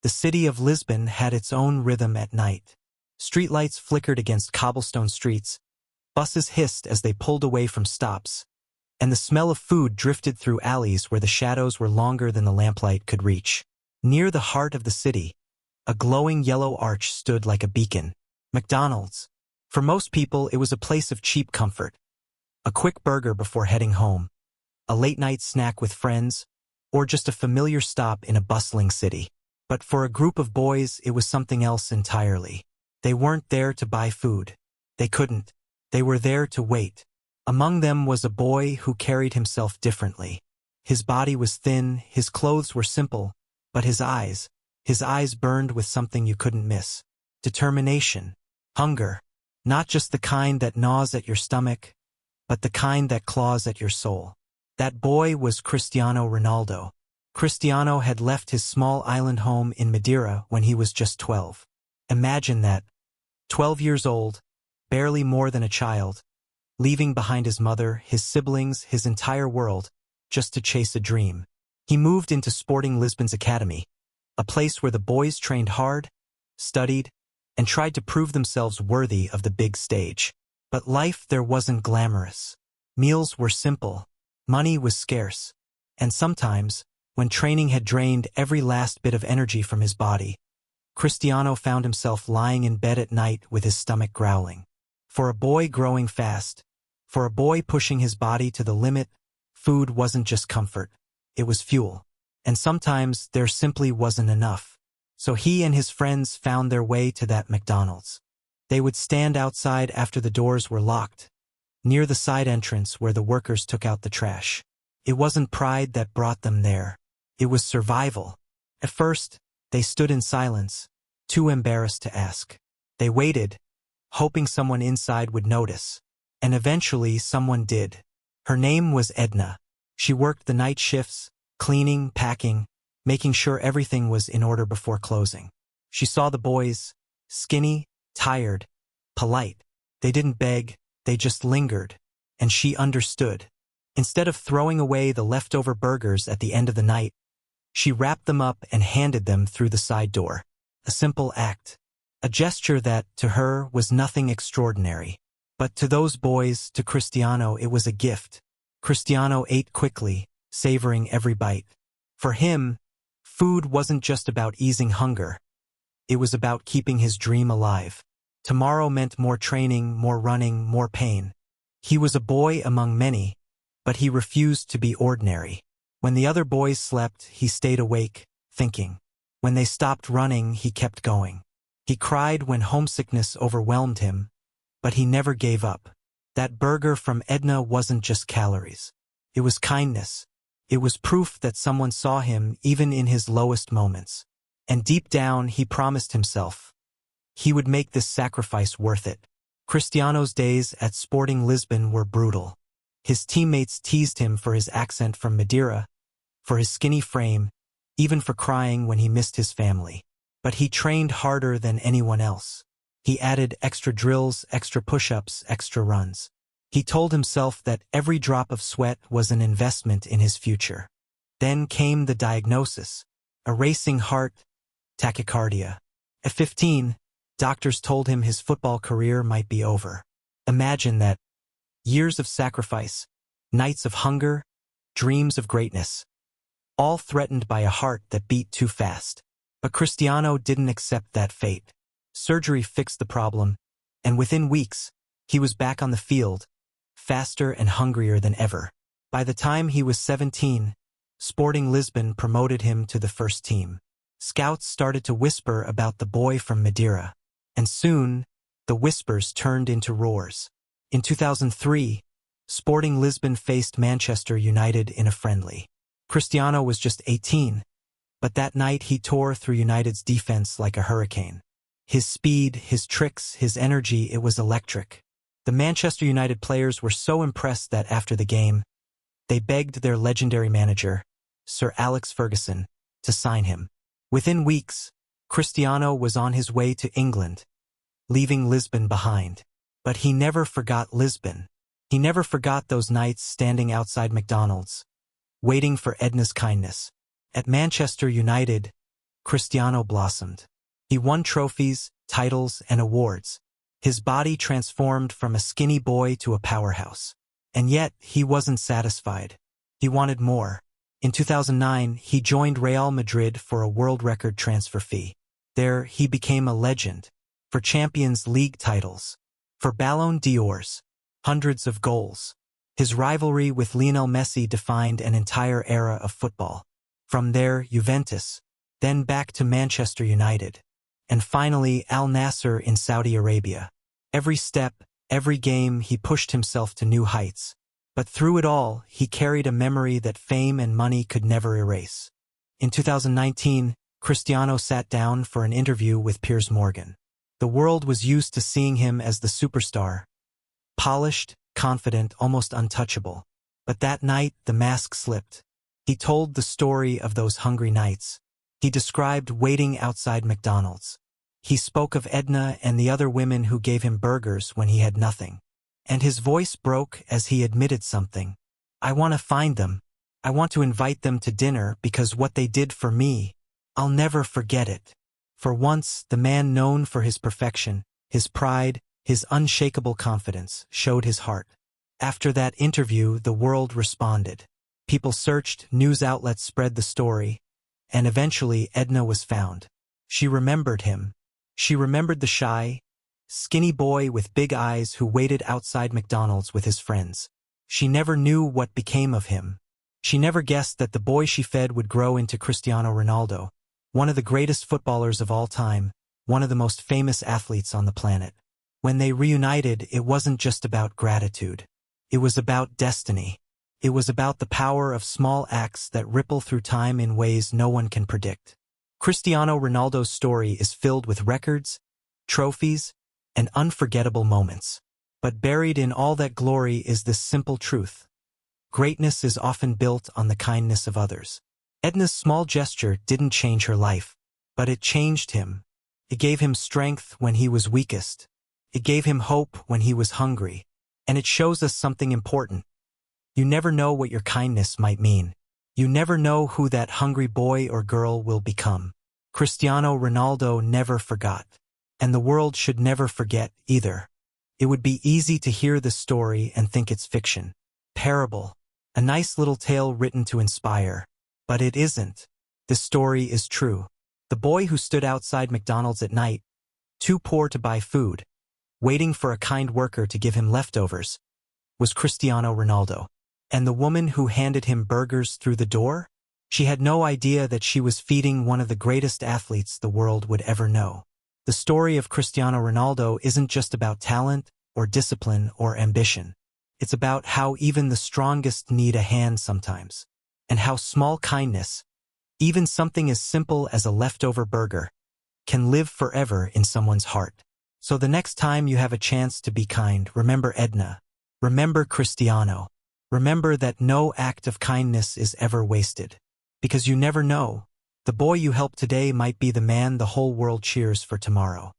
The city of Lisbon had its own rhythm at night. Streetlights flickered against cobblestone streets, buses hissed as they pulled away from stops, and the smell of food drifted through alleys where the shadows were longer than the lamplight could reach. Near the heart of the city, a glowing yellow arch stood like a beacon. McDonald's. For most people, it was a place of cheap comfort. A quick burger before heading home, a late-night snack with friends, or just a familiar stop in a bustling city. But for a group of boys, it was something else entirely. They weren't there to buy food. They couldn't. They were there to wait. Among them was a boy who carried himself differently. His body was thin, his clothes were simple, but his eyes burned with something you couldn't miss. Determination. Hunger. Not just the kind that gnaws at your stomach, but the kind that claws at your soul. That boy was Cristiano Ronaldo. Cristiano had left his small island home in Madeira when he was just 12. Imagine that. 12 years old, barely more than a child, leaving behind his mother, his siblings, his entire world, just to chase a dream. He moved into Sporting Lisbon's academy, a place where the boys trained hard, studied, and tried to prove themselves worthy of the big stage. But life there wasn't glamorous. Meals were simple, money was scarce, and sometimes, when training had drained every last bit of energy from his body, Cristiano found himself lying in bed at night with his stomach growling. For a boy growing fast, for a boy pushing his body to the limit, food wasn't just comfort, it was fuel. And sometimes there simply wasn't enough. So he and his friends found their way to that McDonald's. They would stand outside after the doors were locked, near the side entrance where the workers took out the trash. It wasn't pride that brought them there. It was survival. At first, they stood in silence, too embarrassed to ask. They waited, hoping someone inside would notice. And eventually someone did. Her name was Edna. She worked the night shifts, cleaning, packing, making sure everything was in order before closing. She saw the boys, skinny, tired, polite. They didn't beg, they just lingered. And she understood. Instead of throwing away the leftover burgers at the end of the night, she wrapped them up and handed them through the side door. A simple act. A gesture that, to her, was nothing extraordinary. But to those boys, to Cristiano, it was a gift. Cristiano ate quickly, savoring every bite. For him, food wasn't just about easing hunger. It was about keeping his dream alive. Tomorrow meant more training, more running, more pain. He was a boy among many, but he refused to be ordinary. When the other boys slept, he stayed awake, thinking. When they stopped running, he kept going. He cried when homesickness overwhelmed him, but he never gave up. That burger from Edna wasn't just calories. It was kindness. It was proof that someone saw him even in his lowest moments. And deep down, he promised himself he would make this sacrifice worth it. Cristiano's days at Sporting Lisbon were brutal. His teammates teased him for his accent from Madeira, for his skinny frame, even for crying when he missed his family. But he trained harder than anyone else. He added extra drills, extra push-ups, extra runs. He told himself that every drop of sweat was an investment in his future. Then came the diagnosis: a racing heart, tachycardia. At 15, doctors told him his football career might be over. Imagine that. Years of sacrifice, nights of hunger, dreams of greatness, all threatened by a heart that beat too fast. But Cristiano didn't accept that fate. Surgery fixed the problem, and within weeks, he was back on the field, faster and hungrier than ever. By the time he was 17, Sporting Lisbon promoted him to the first team. Scouts started to whisper about the boy from Madeira, and soon, the whispers turned into roars. In 2003, Sporting Lisbon faced Manchester United in a friendly. Cristiano was just 18, but that night he tore through United's defense like a hurricane. His speed, his tricks, his energy, it was electric. The Manchester United players were so impressed that after the game, they begged their legendary manager, Sir Alex Ferguson, to sign him. Within weeks, Cristiano was on his way to England, leaving Lisbon behind. But he never forgot Lisbon. He never forgot those nights standing outside McDonald's, waiting for Edna's kindness. At Manchester United, Cristiano blossomed. He won trophies, titles, and awards. His body transformed from a skinny boy to a powerhouse. And yet, he wasn't satisfied. He wanted more. In 2009, he joined Real Madrid for a world record transfer fee. There, he became a legend. For Champions League titles. For Ballon d'Ors. Hundreds of goals. His rivalry with Lionel Messi defined an entire era of football. From there, Juventus. Then back to Manchester United. And finally, Al Nassr in Saudi Arabia. Every step, every game, he pushed himself to new heights. But through it all, he carried a memory that fame and money could never erase. In 2019, Cristiano sat down for an interview with Piers Morgan. The world was used to seeing him as the superstar. Polished, confident, almost untouchable. But that night, the mask slipped. He told the story of those hungry nights. He described waiting outside McDonald's. He spoke of Edna and the other women who gave him burgers when he had nothing. And his voice broke as he admitted something. I want to find them. I want to invite them to dinner because what they did for me, I'll never forget it. For once, the man known for his perfection, his pride, his unshakable confidence, showed his heart. After that interview, the world responded. People searched, news outlets spread the story, and eventually Edna was found. She remembered him. She remembered the shy, skinny boy with big eyes who waited outside McDonald's with his friends. She never knew what became of him. She never guessed that the boy she fed would grow into Cristiano Ronaldo, one of the greatest footballers of all time, one of the most famous athletes on the planet. When they reunited, it wasn't just about gratitude. It was about destiny. It was about the power of small acts that ripple through time in ways no one can predict. Cristiano Ronaldo's story is filled with records, trophies, and unforgettable moments. But buried in all that glory is this simple truth. Greatness is often built on the kindness of others. Edna's small gesture didn't change her life, but it changed him. It gave him strength when he was weakest. It gave him hope when he was hungry. And it shows us something important. You never know what your kindness might mean. You never know who that hungry boy or girl will become. Cristiano Ronaldo never forgot. And the world should never forget either. It would be easy to hear this story and think it's fiction. Parable. A nice little tale written to inspire. But it isn't. This story is true. The boy who stood outside McDonald's at night, too poor to buy food, waiting for a kind worker to give him leftovers, was Cristiano Ronaldo. And the woman who handed him burgers through the door? She had no idea that she was feeding one of the greatest athletes the world would ever know. The story of Cristiano Ronaldo isn't just about talent, or discipline, or ambition. It's about how even the strongest need a hand sometimes. And how small kindness, even something as simple as a leftover burger, can live forever in someone's heart. So the next time you have a chance to be kind, remember Edna. Remember Cristiano. Remember that no act of kindness is ever wasted. Because you never know. The boy you help today might be the man the whole world cheers for tomorrow.